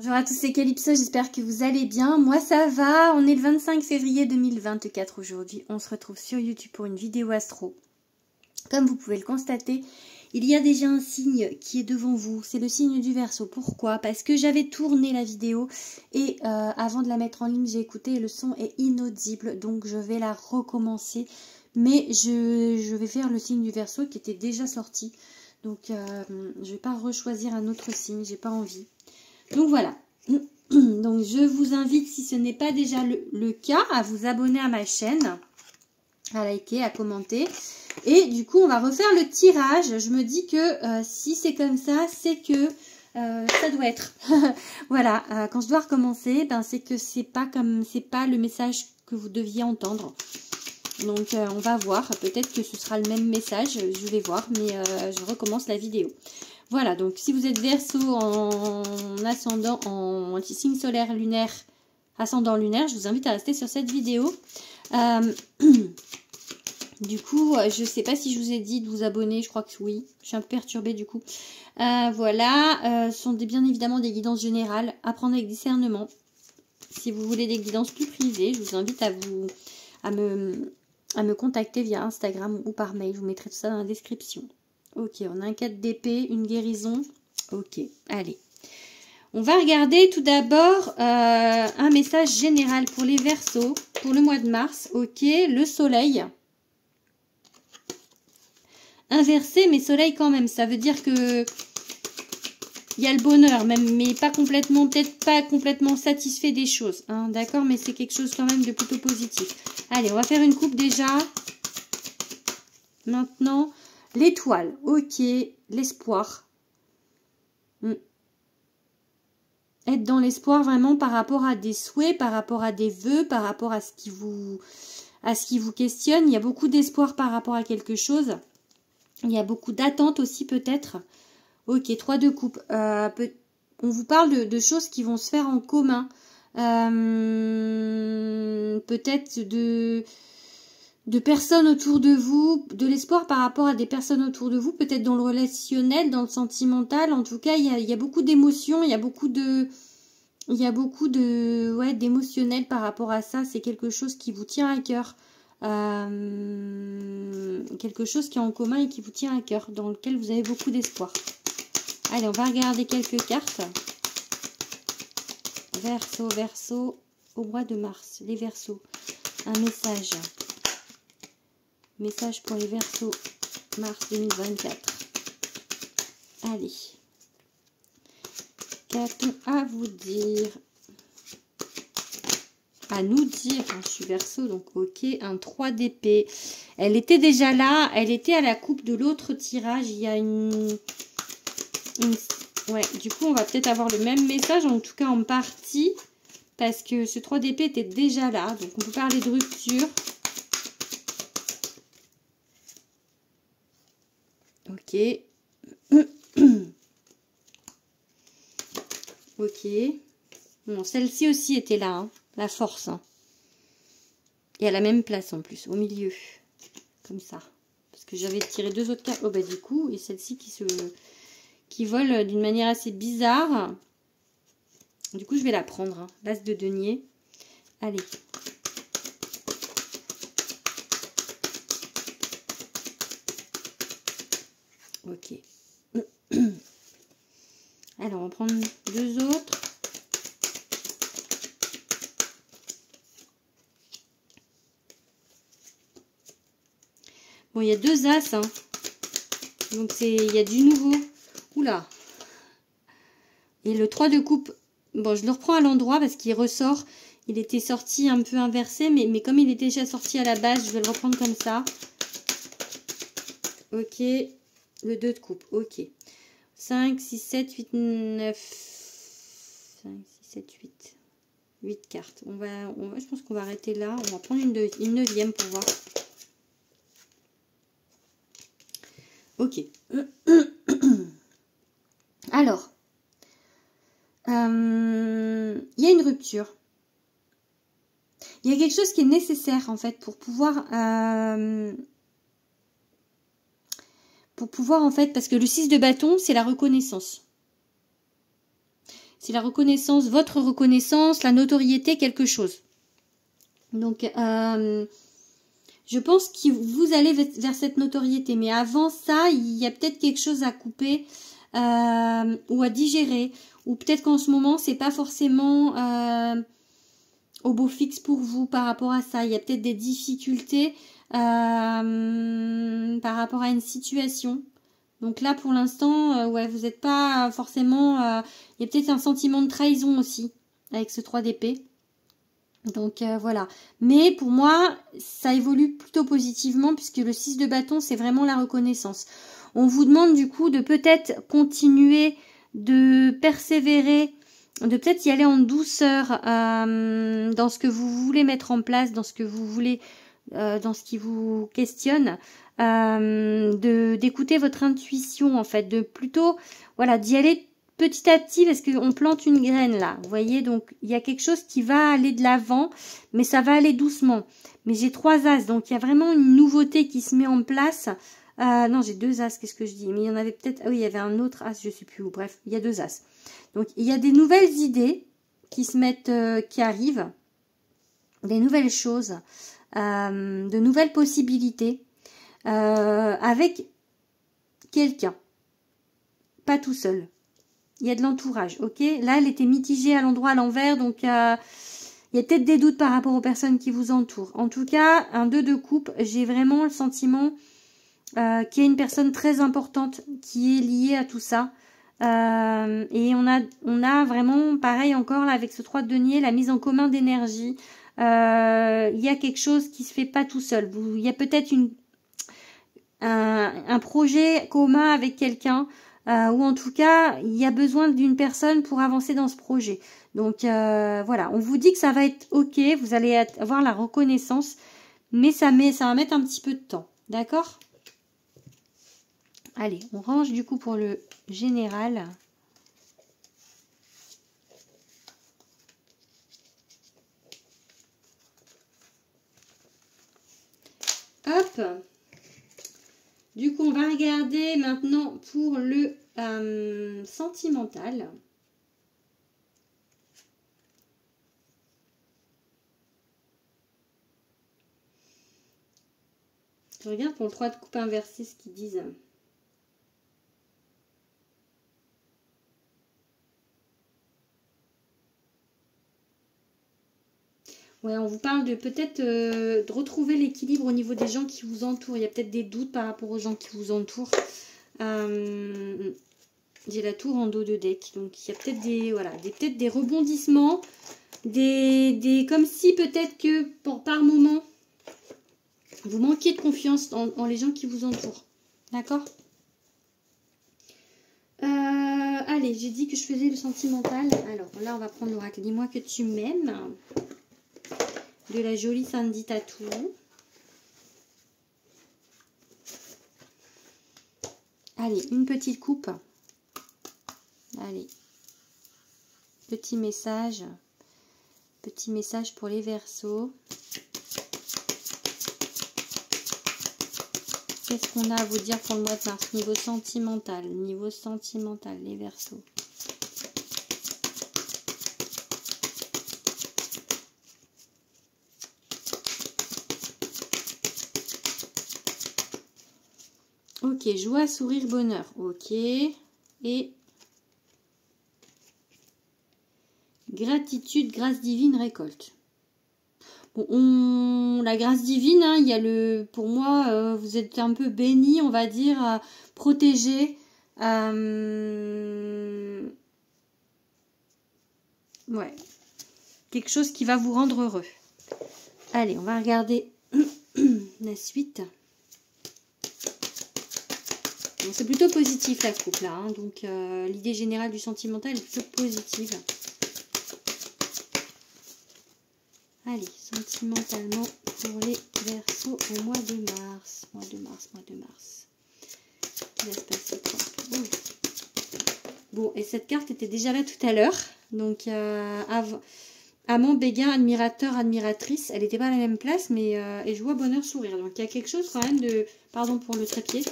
Bonjour à tous, c'est Calypso, j'espère que vous allez bien. Moi ça va, on est le 25 février 2024 aujourd'hui. On se retrouve sur YouTube pour une vidéo astro. Comme vous pouvez le constater, il y a déjà un signe qui est devant vous. C'est le signe du Verseau. Pourquoi? Parce que j'avais tourné la vidéo et avant de la mettre en ligne, j'ai écouté et le son est inaudible. Donc je vais la recommencer. Mais je vais faire le signe du Verseau qui était déjà sorti. Donc je vais pas rechoisir un autre signe, j'ai pas envie. Donc voilà, donc je vous invite, si ce n'est pas déjà le cas, à vous abonner à ma chaîne, à liker, à commenter. Et du coup, on va refaire le tirage. Je me dis que si c'est comme ça, c'est que ça doit être. Voilà, quand je dois recommencer, ben, c'est que c'est pas le message que vous deviez entendre. Donc on va voir, peut-être que ce sera le même message, je vais voir, mais je recommence la vidéo. Voilà, donc si vous êtes Verseau en ascendant, en signe solaire lunaire, ascendant lunaire, je vous invite à rester sur cette vidéo. Du coup, je ne sais pas si je vous ai dit de vous abonner, je crois que oui, je suis un peu perturbée du coup. Voilà, ce sont bien évidemment des guidances générales, à prendre avec discernement. Si vous voulez des guidances plus privées, je vous invite à me contacter via Instagram ou par mail, je vous mettrai tout ça dans la description. Ok, on a un 4 d'épée, une guérison. Ok, allez. On va regarder tout d'abord un message général pour les Verseaux pour le mois de mars. Ok, le soleil. Inversé, mais soleil quand même. Ça veut dire que il y a le bonheur, même, mais pas complètement, peut-être pas complètement satisfait des choses. Hein, d'accord, mais c'est quelque chose quand même de plutôt positif. Allez, on va faire une coupe déjà. Maintenant... L'étoile, ok, l'espoir. Être dans l'espoir vraiment par rapport à des souhaits, par rapport à des vœux, par rapport à ce qui vous questionne. Il y a beaucoup d'espoir par rapport à quelque chose. Il y a beaucoup d'attentes aussi peut-être. Ok, 3 de coupe. On vous parle de choses qui vont se faire en commun. Peut-être de personnes autour de vous, de l'espoir par rapport à des personnes autour de vous, peut-être dans le relationnel, dans le sentimental. En tout cas, il y a beaucoup d'émotions, il y a beaucoup d'émotionnel par rapport à ça. C'est quelque chose qui vous tient à cœur. Quelque chose qui est en commun et qui vous tient à cœur, dans lequel vous avez beaucoup d'espoir. Allez, on va regarder quelques cartes. Verseau, au mois de mars. Les Verseaux. Un message. Message pour les Verseaux, mars 2024. Allez. Qu'a-t-on à vous dire? À nous dire. Je suis Verseau, donc ok. Un 3 d'épée. Elle était déjà là. Elle était à la coupe de l'autre tirage. Il y a ouais, du coup, on va peut-être avoir le même message, en tout cas en partie. Parce que ce 3 d'épée était déjà là. Donc, on peut parler de rupture. Ok. Ok. Bon, celle-ci aussi était là, hein, la force. Hein. Et à la même place en plus, au milieu. Comme ça. Parce que j'avais tiré 2 autres cartes. Oh bah du coup, et celle-ci qui vole d'une manière assez bizarre. Du coup, je vais la prendre. Hein. L'as de denier. Allez. Ok. Alors, on va prendre 2 autres. Bon, il y a 2 as. Hein. Donc, il y a du nouveau. Oula. Et le 3 de coupe. Bon, je le reprends à l'endroit parce qu'il ressort. Il était sorti un peu inversé. Mais comme il était déjà sorti à la base, je vais le reprendre comme ça. Ok. Le 2 de coupe. Ok. 5, 6, 7, 8, 9. 5, 6, 7, 8. 8 cartes. Je pense qu'on va arrêter là. On va prendre une 9e pour voir. Ok. Alors. Il y a une rupture. Il y a quelque chose qui est nécessaire en fait pour pouvoir en fait, parce que le 6 de bâton, c'est la reconnaissance. c'est la reconnaissance, votre reconnaissance, la notoriété, quelque chose. Donc, je pense que vous allez vers cette notoriété. Mais avant ça, il y a peut-être quelque chose à couper ou à digérer. Ou peut-être qu'en ce moment, c'est pas forcément au beau fixe pour vous par rapport à ça. Il y a peut-être des difficultés par rapport à une situation. Donc là, pour l'instant, ouais, vous n'êtes pas forcément... il y a peut-être un sentiment de trahison aussi, avec ce 3 d'épée. Donc voilà. Mais pour moi, ça évolue plutôt positivement, puisque le 6 de bâton, c'est vraiment la reconnaissance. On vous demande du coup de peut-être continuer, de persévérer, de peut-être y aller en douceur dans ce que vous voulez mettre en place, dans ce que vous voulez... dans ce qui vous questionne, d'écouter votre intuition en fait, de plutôt voilà d'y aller petit à petit parce qu'on plante une graine là, vous voyez, donc il y a quelque chose qui va aller de l'avant, mais ça va aller doucement. Mais j'ai 3 as, donc il y a vraiment une nouveauté qui se met en place. Non, j'ai 2 as, qu'est-ce que je dis? Mais il y en avait peut-être, ah oui, il y avait un autre as, je sais plus où, bref, il y a 2 as. Donc il y a des nouvelles idées qui se mettent, qui arrivent, des nouvelles choses. De nouvelles possibilités avec quelqu'un, pas tout seul. Il y a de l'entourage, ok? Là, elle était mitigée à l'endroit à l'envers, donc il y a peut-être des doutes par rapport aux personnes qui vous entourent. En tout cas, un 2 de coupe, j'ai vraiment le sentiment qu'il y a une personne très importante qui est liée à tout ça. Et on a vraiment, pareil encore là avec ce 3 de denier, la mise en commun d'énergie. Il y a quelque chose qui se fait pas tout seul. Il y a peut-être un projet commun avec quelqu'un, ou en tout cas, il y a besoin d'une personne pour avancer dans ce projet. Donc voilà, on vous dit que ça va être ok, vous allez avoir la reconnaissance, mais ça va mettre un petit peu de temps, d'accord? Allez, on range du coup pour le général. Hop. Du coup, on va regarder maintenant pour le sentimental. Je regarde pour le 3 de coupe inversé ce qu'ils disent. Ouais, on vous parle de peut-être de retrouver l'équilibre au niveau des gens qui vous entourent. Il y a peut-être des doutes par rapport aux gens qui vous entourent. J'ai la tour en dos de deck. Donc il y a peut-être des, voilà, peut-être des rebondissements. Comme si peut-être que par moment, vous manquiez de confiance en les gens qui vous entourent. D'accord? Allez, j'ai dit que je faisais le sentimental. Alors là, on va prendre l'oracle. Dis-moi que tu m'aimes. De la jolie Sandy Tattoo. Allez, une petite coupe. Allez. Petit message. Petit message pour les Verseaux. Qu'est-ce qu'on a à vous dire pour le mois de mars? Niveau sentimental, les Verseaux. Ok, joie, sourire, bonheur. Ok. Et gratitude, grâce divine, récolte. Bon, la grâce divine, hein, il y a pour moi, vous êtes un peu béni, on va dire, protégé. Ouais. Quelque chose qui va vous rendre heureux. Allez, on va regarder la suite. C'est plutôt positif la coupe là, hein, donc l'idée générale du sentimental est plutôt positive. Allez, sentimentalement pour les Verseaux au mois de mars. Mois de mars. Qu'est-ce qui va se passer quoi? Bon, et cette carte était déjà là tout à l'heure. Donc, amant, béguin, admirateur, admiratrice. Elle n'était pas à la même place, mais et joie, bonheur, sourire. Donc, il y a quelque chose quand même de... Pardon pour le trépied.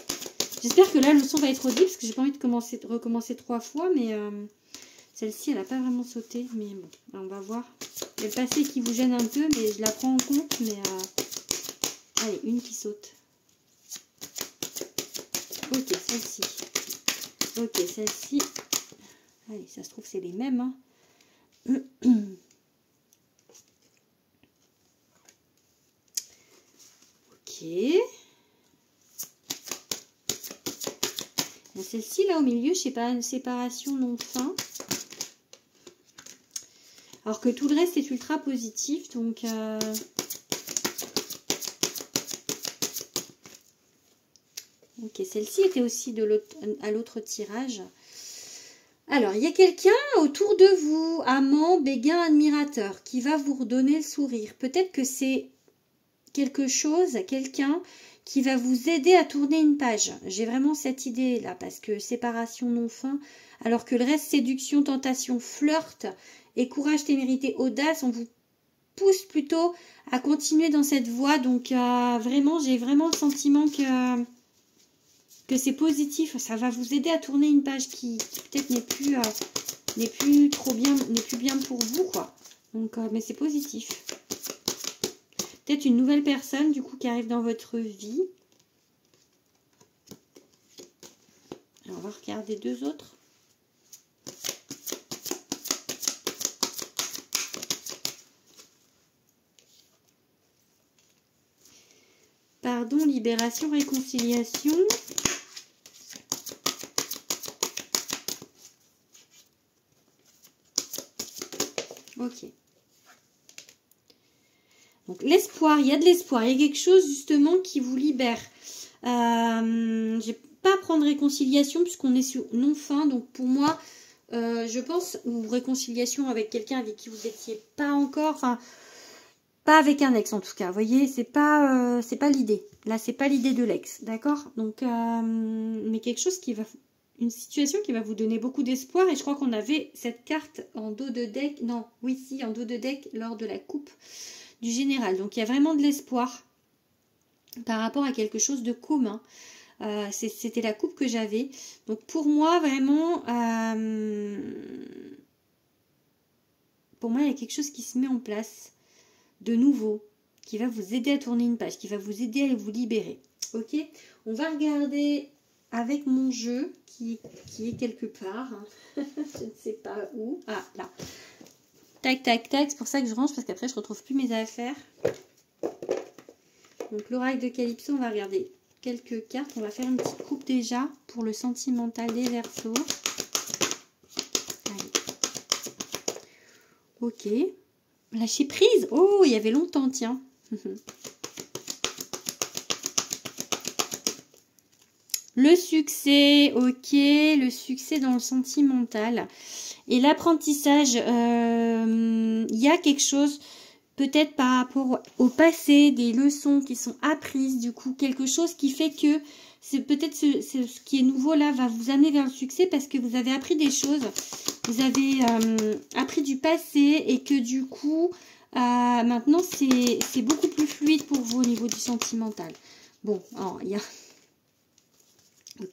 J'espère que là, le son va être audible, parce que j'ai pas envie de recommencer 3 fois, mais Celle-ci, elle n'a pas vraiment sauté, mais bon, on va voir. Il y a le passé qui vous gêne un peu, mais je la prends en compte. Mais allez, une qui saute. Ok, celle-ci. Ok, celle-ci. Allez, ça se trouve, c'est les mêmes. Hein. Ok. Celle-ci, là, au milieu, je sais pas, une séparation non fin. Alors que tout le reste est ultra positif, donc... Ok, celle-ci était aussi à l'autre tirage. Alors, il y a quelqu'un autour de vous, amant, béguin, admirateur, qui va vous redonner le sourire. Peut-être que c'est quelque chose, quelqu'un qui va vous aider à tourner une page. J'ai vraiment cette idée-là, parce que séparation non fin, alors que le reste, séduction, tentation, flirt et courage, témérité, audace, on vous pousse plutôt à continuer dans cette voie. Donc, vraiment, j'ai vraiment le sentiment que c'est positif. Ça va vous aider à tourner une page qui peut-être n'est plus trop bien, n'est plus bien pour vous, quoi. Donc, mais c'est positif. Peut-être une nouvelle personne, du coup, qui arrive dans votre vie. Alors, on va regarder deux autres. Pardon, libération, réconciliation. Ok. Donc l'espoir, il y a de l'espoir, il y a quelque chose justement qui vous libère. Je vais pas prendre réconciliation puisqu'on est sur non fin, donc pour moi, je pense, ou réconciliation avec quelqu'un avec qui vous n'étiez pas encore, enfin, pas avec un ex en tout cas, vous voyez, c'est pas l'idée. Là, c'est pas l'idée de l'ex, d'accord? Donc, mais quelque chose qui va, une situation qui va vous donner beaucoup d'espoir, et je crois qu'on avait cette carte en dos de deck, non, oui, si, en dos de deck lors de la coupe du général. Donc il y a vraiment de l'espoir par rapport à quelque chose de commun. C'était la coupe que j'avais. Donc pour moi, vraiment, il y a quelque chose qui se met en place de nouveau, qui va vous aider à tourner une page, qui va vous aider à vous libérer. Ok, on va regarder avec mon jeu qui est quelque part. Je ne sais pas où. Ah, là. Tac, tac, tac. C'est pour ça que je range, parce qu'après, je ne retrouve plus mes affaires. Donc, l'oracle de Calypso, on va regarder quelques cartes. On va faire une petite coupe déjà pour le sentimental des Verseaux. Allez. Ok. Lâcher prise. Oh, il y avait longtemps, tiens. Le succès, ok. Le succès dans le sentimental. Et l'apprentissage, il y a quelque chose, peut-être par rapport au passé, des leçons qui sont apprises, du coup, quelque chose qui fait que c'est peut-être ce qui est nouveau là va vous amener vers le succès parce que vous avez appris des choses, vous avez appris du passé et que du coup, maintenant c'est beaucoup plus fluide pour vous au niveau du sentimental. Bon, il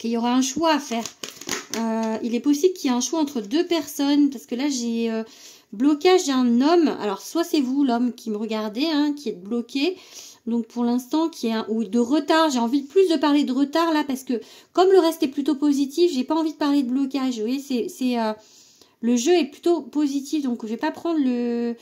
y aura un choix à faire. Il est possible qu'il y ait un choix entre deux personnes, parce que là j'ai blocage d'un homme. Alors soit c'est vous l'homme qui me regardez, hein, qui est bloqué, donc pour l'instant qui est ou de retard. J'ai envie plus de parler de retard là, parce que comme le reste est plutôt positif, j'ai pas envie de parler de blocage. Vous voyez, le jeu est plutôt positif, donc je vais pas prendre le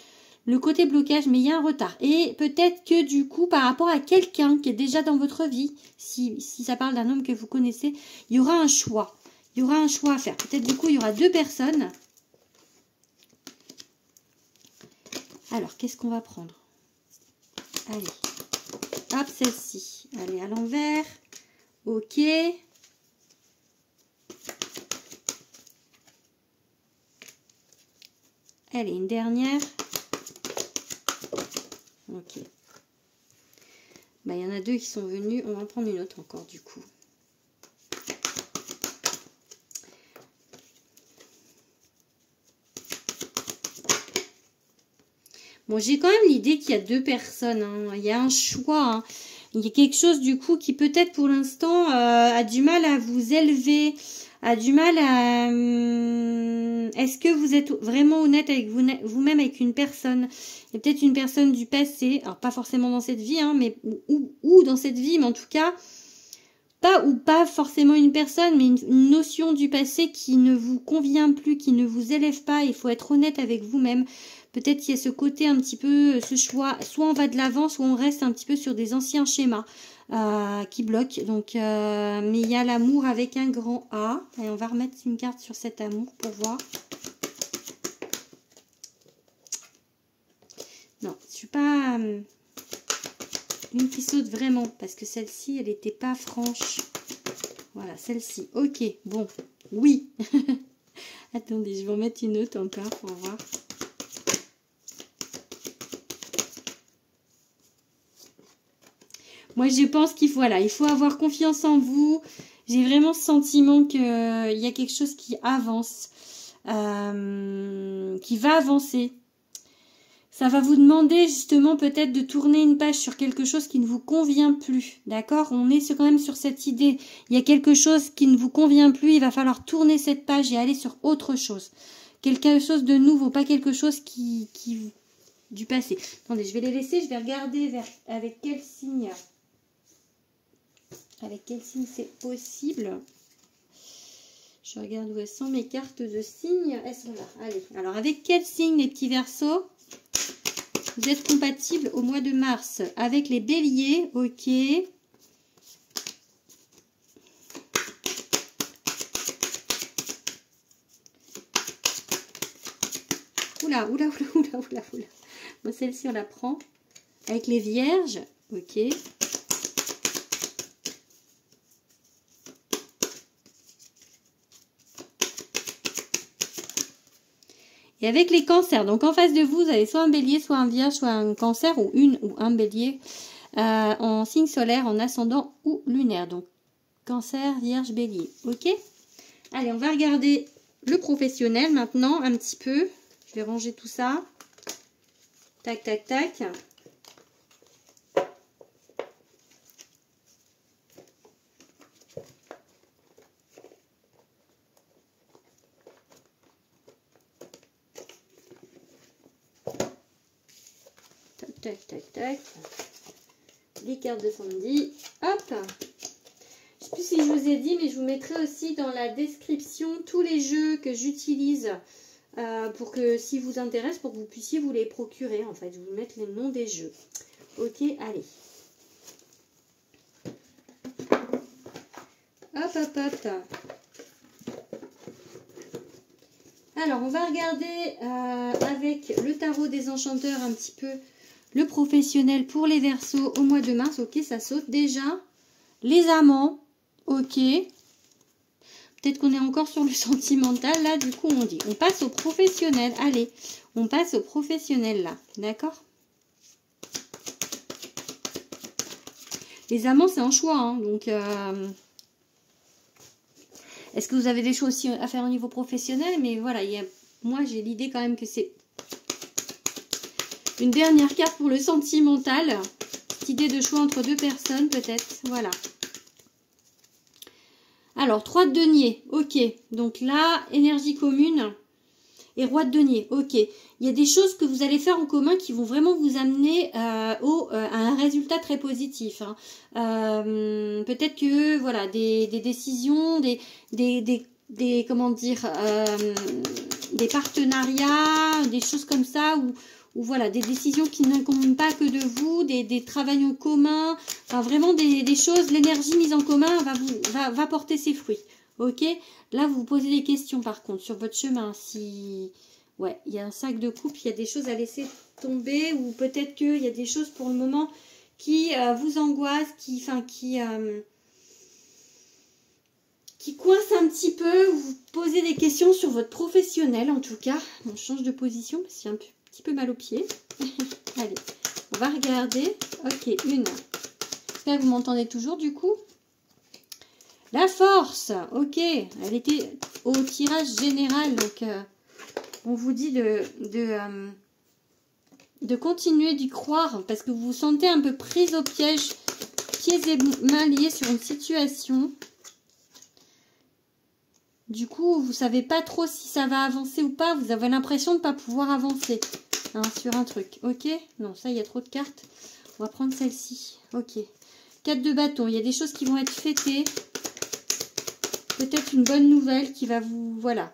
côté blocage, mais il y a un retard. Et peut-être que du coup, par rapport à quelqu'un qui est déjà dans votre vie, si ça parle d'un homme que vous connaissez, il y aura un choix. Il y aura un choix à faire. Peut-être du coup, il y aura deux personnes. Alors, qu'est-ce qu'on va prendre? Allez. Hop, celle-ci. Allez, à l'envers. Ok. Allez, une dernière. Ok. Bah, il y en a deux qui sont venus. On va en prendre une autre encore, du coup. Bon, j'ai quand même l'idée qu'il y a deux personnes. Hein. Il y a un choix. Hein. Il y a quelque chose du coup qui peut-être pour l'instant a du mal à vous élever, a du mal Est-ce que vous êtes vraiment honnête avec vous-même, avec une personne? Il y a peut-être une personne du passé, alors pas forcément dans cette vie, hein, mais ou dans cette vie, mais en tout cas, pas forcément une personne, mais une notion du passé qui ne vous convient plus, qui ne vous élève pas. Il faut être honnête avec vous-même. Peut-être qu'il y a ce côté un petit peu, ce choix, soit on va de l'avant, soit on reste un petit peu sur des anciens schémas qui bloquent. Donc, mais il y a l'amour avec un grand A. Et on va remettre une carte sur cet amour pour voir. Non, je suis pas une qui saute vraiment, parce que celle-ci, elle n'était pas franche. Voilà, celle-ci. Ok, bon, oui. Attendez, je vais en mettre une autre encore pour voir. Moi, je pense qu'il faut, voilà, il faut avoir confiance en vous. J'ai vraiment ce sentiment qu'il y a quelque chose qui avance, qui va avancer. Ça va vous demander justement peut-être de tourner une page sur quelque chose qui ne vous convient plus. D'accord? On est quand même sur cette idée. Il y a quelque chose qui ne vous convient plus. Il va falloir tourner cette page et aller sur autre chose. Quelque chose de nouveau, pas quelque chose qui du passé. Attendez, je vais les laisser. Je vais regarder avec quel signe... Avec quel signe c'est possible? Je regarde où elles sont mes cartes de signes. Elles sont là. Allez. Alors, avec quel signe, les petits Verseaux, vous êtes compatibles au mois de mars? Avec les béliers, ok. Oula. Bon, celle-ci, on la prend. Avec les vierges, ok. Et avec les cancers, donc en face de vous, vous avez soit un bélier, soit un vierge, soit un cancer, ou une ou un bélier, en signe solaire, en ascendant ou lunaire. Donc cancer, vierge, bélier, ok? Allez, on va regarder le professionnel maintenant, un petit peu. Je vais ranger tout ça. Tac, tac, tac. Tac, tac, tac. Les cartes de samedi. Hop. Je ne sais plus si je vous ai dit, mais je vous mettrai aussi dans la description tous les jeux que j'utilise pour que, si vous intéresse, pour que vous puissiez vous les procurer. En fait, je vais vous mettre les noms des jeux. Ok, allez. Hop, hop, hop. Alors, on va regarder avec le tarot des enchanteurs un petit peu le professionnel pour les Verseaux au mois de mars. Ok, ça saute déjà. Les amants, ok. Peut-être qu'on est encore sur le sentimental. Là, du coup, on dit. On passe au professionnel. Allez, on passe au professionnel là. D'accord? Les amants, c'est un choix. Hein, donc, est-ce que vous avez des choses aussi à faire au niveau professionnel? Mais voilà, moi, j'ai l'idée quand même que c'est une dernière carte pour le sentimental. Cette idée de choix entre deux personnes, peut-être. Voilà. Alors, 3 de denier. Ok. Donc là, énergie commune. Et roi de denier. Ok. Il y a des choses que vous allez faire en commun qui vont vraiment vous amener à un résultat très positif. Hein. Peut-être que, voilà, des décisions, comment dire, des partenariats, des choses comme ça, ou voilà, des décisions qui n'incombent pas que de vous, des travails en commun, enfin vraiment des choses, l'énergie mise en commun va porter ses fruits. Ok? Là, vous vous posez des questions par contre sur votre chemin. Si, ouais, il y a un sac de coupe, il y a des choses à laisser tomber, ou peut-être qu'il y a des choses pour le moment qui vous angoissent, qui coince un petit peu, ou vous posez des questions sur votre professionnel en tout cas. On change de position parce qu'il y a un petit peu mal aux pieds. Allez, on va regarder. Ok, une. J'espère que vous m'entendez toujours du coup. La force, ok. Elle était au tirage général, donc on vous dit de continuer d'y croire parce que vous vous sentez un peu prise au piège, pieds et mains liés sur une situation. Du coup, vous savez pas trop si ça va avancer ou pas. Vous avez l'impression de ne pas pouvoir avancer hein, sur un truc. Ok? Non, ça, il y a trop de cartes. On va prendre celle-ci. Ok. 4 de bâton. Il y a des choses qui vont être fêtées. Peut-être une bonne nouvelle qui va vous... Voilà.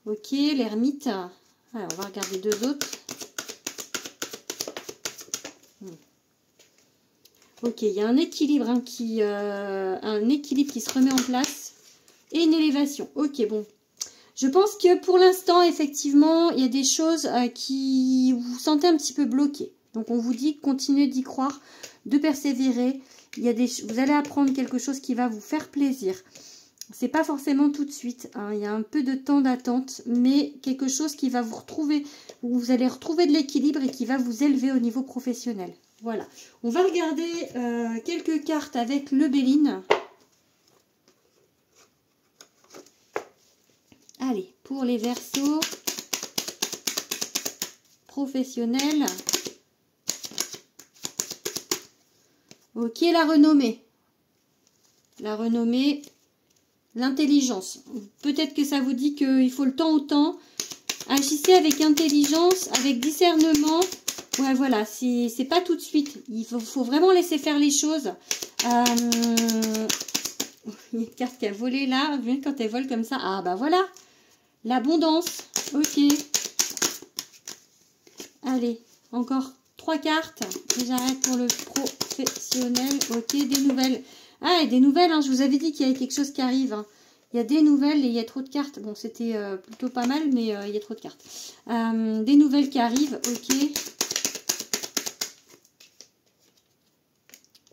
Ok, l'ermite. Alors, on va regarder 2 autres. Ok, il y a un équilibre, hein, un équilibre qui se remet en place. Et une élévation. Ok, bon. Je pense que pour l'instant, effectivement, il y a des choses qui vous sentez un petit peu bloqué. Donc, on vous dit continuez d'y croire, de persévérer. Vous allez apprendre quelque chose qui va vous faire plaisir. C'est pas forcément tout de suite. Hein. Il y a un peu de temps d'attente, mais quelque chose qui va vous retrouver, où vous allez retrouver de l'équilibre et qui va vous élever au niveau professionnel. Voilà. On va regarder quelques cartes avec le Béline. Allez, pour les Verseaux professionnels. Ok, la renommée. La renommée, l'intelligence. Peut-être que ça vous dit qu'il faut le temps au temps. Agissez avec intelligence, avec discernement. Ouais, voilà, c'est pas tout de suite. Il faut vraiment laisser faire les choses. Il y a une carte qui a volé là. Quand elle vole comme ça. Ah, bah voilà. L'abondance. Ok. Allez, encore 3 cartes. Et j'arrête pour le professionnel. Ok, des nouvelles. Ah, et des nouvelles, hein, je vous avais dit qu'il y avait quelque chose qui arrive. Hein. Il y a des nouvelles et il y a trop de cartes. Bon, c'était plutôt pas mal, mais il y a trop de cartes. Des nouvelles qui arrivent. Ok.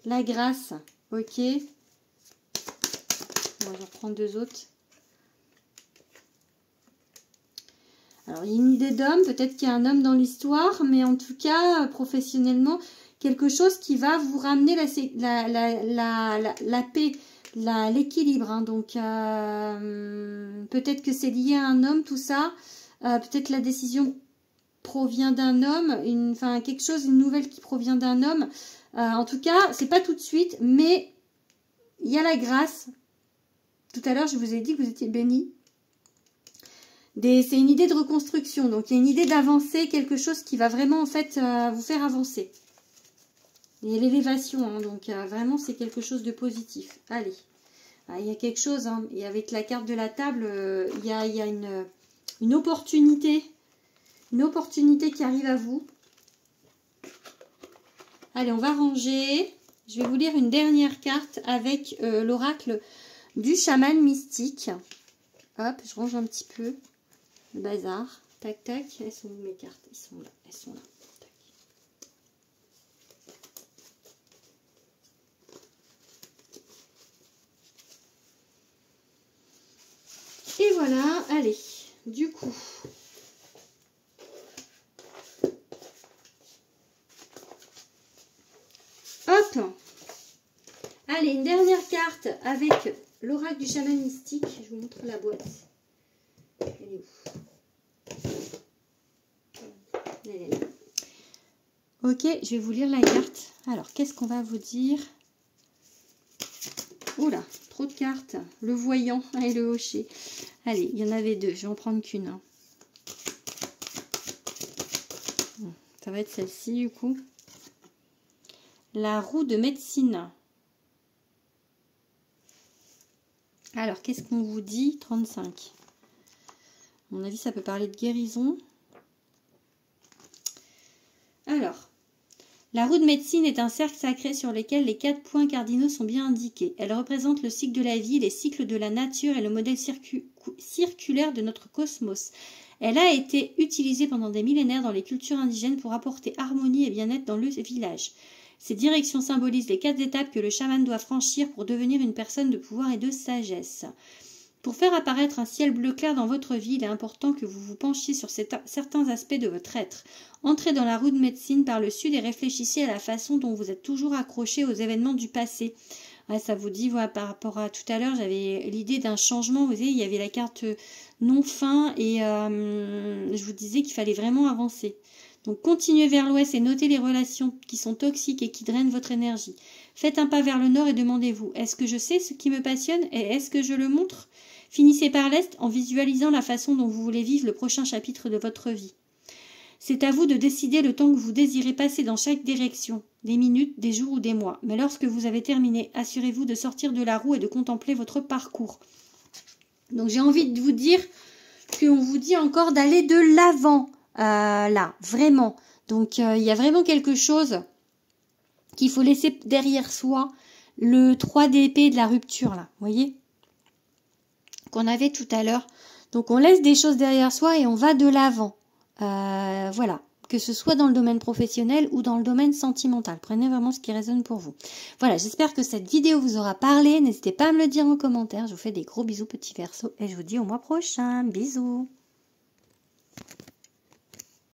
La grâce. Ok. Bon, je vais reprendre 2 autres. Alors, il y a une idée d'homme, peut-être qu'il y a un homme dans l'histoire, mais en tout cas, professionnellement, quelque chose qui va vous ramener la paix, l'équilibre. Hein. Donc, peut-être que c'est lié à un homme, tout ça. Peut-être la décision provient d'un homme, une nouvelle qui provient d'un homme. En tout cas, c'est pas tout de suite, mais il y a la grâce. Tout à l'heure, je vous ai dit que vous étiez bénis. C'est une idée de reconstruction, donc il y a une idée d'avancer, quelque chose qui va vraiment en fait vous faire avancer. Il y a l'élévation, hein, donc vraiment c'est quelque chose de positif. Allez, il y a quelque chose, hein, et avec la carte de la table, il y a une opportunité qui arrive à vous. Allez, on va ranger. Je vais vous lire une dernière carte avec l'oracle du chaman mystique. Hop, je range un petit peu. Le bazar. Tac, tac. Elles sont où mes cartes? Elles sont là. Elles sont là. Tac. Et voilà. Allez. Du coup. Hop. Allez, une dernière carte avec l'oracle du chaman mystique. Je vous montre la boîte. Elle est où? Elle est là. Ok, je vais vous lire la carte. Alors, qu'est-ce qu'on va vous dire? Oula, trop de cartes. Le voyant et le hocher. Allez, il y en avait 2. Je vais en prendre qu'une. Hein. Ça va être celle-ci, du coup. La roue de médecine. Alors, qu'est-ce qu'on vous dit? 35. À mon avis, ça peut parler de guérison. Alors, la roue de médecine est un cercle sacré sur lequel les 4 points cardinaux sont bien indiqués. Elle représente le cycle de la vie, les cycles de la nature et le modèle circulaire de notre cosmos. Elle a été utilisée pendant des millénaires dans les cultures indigènes pour apporter harmonie et bien-être dans le village. Ces directions symbolisent les 4 étapes que le chaman doit franchir pour devenir une personne de pouvoir et de sagesse. Pour faire apparaître un ciel bleu clair dans votre vie, il est important que vous vous penchiez sur certains aspects de votre être. Entrez dans la roue de médecine par le sud et réfléchissez à la façon dont vous êtes toujours accroché aux événements du passé. Ouais, ça vous dit, voilà, par rapport à tout à l'heure, j'avais l'idée d'un changement. Vous voyez, il y avait la carte non-fin et je vous disais qu'il fallait vraiment avancer. Donc, continuez vers l'ouest et notez les relations qui sont toxiques et qui drainent votre énergie. Faites un pas vers le nord et demandez-vous, est-ce que je sais ce qui me passionne et est-ce que je le montre ? Finissez par l'Est en visualisant la façon dont vous voulez vivre le prochain chapitre de votre vie. C'est à vous de décider le temps que vous désirez passer dans chaque direction, des minutes, des jours ou des mois. Mais lorsque vous avez terminé, assurez-vous de sortir de la roue et de contempler votre parcours. Donc j'ai envie de vous dire qu'on vous dit encore d'aller de l'avant, là, vraiment. Donc il y a vraiment quelque chose qu'il faut laisser derrière soi, le 3 d'épée de la rupture, là, vous voyez, qu'on avait tout à l'heure. Donc on laisse des choses derrière soi et on va de l'avant. Voilà, que ce soit dans le domaine professionnel ou dans le domaine sentimental. Prenez vraiment ce qui résonne pour vous. Voilà, j'espère que cette vidéo vous aura parlé. N'hésitez pas à me le dire en commentaire. Je vous fais des gros bisous petits versos et je vous dis au mois prochain. Bisous.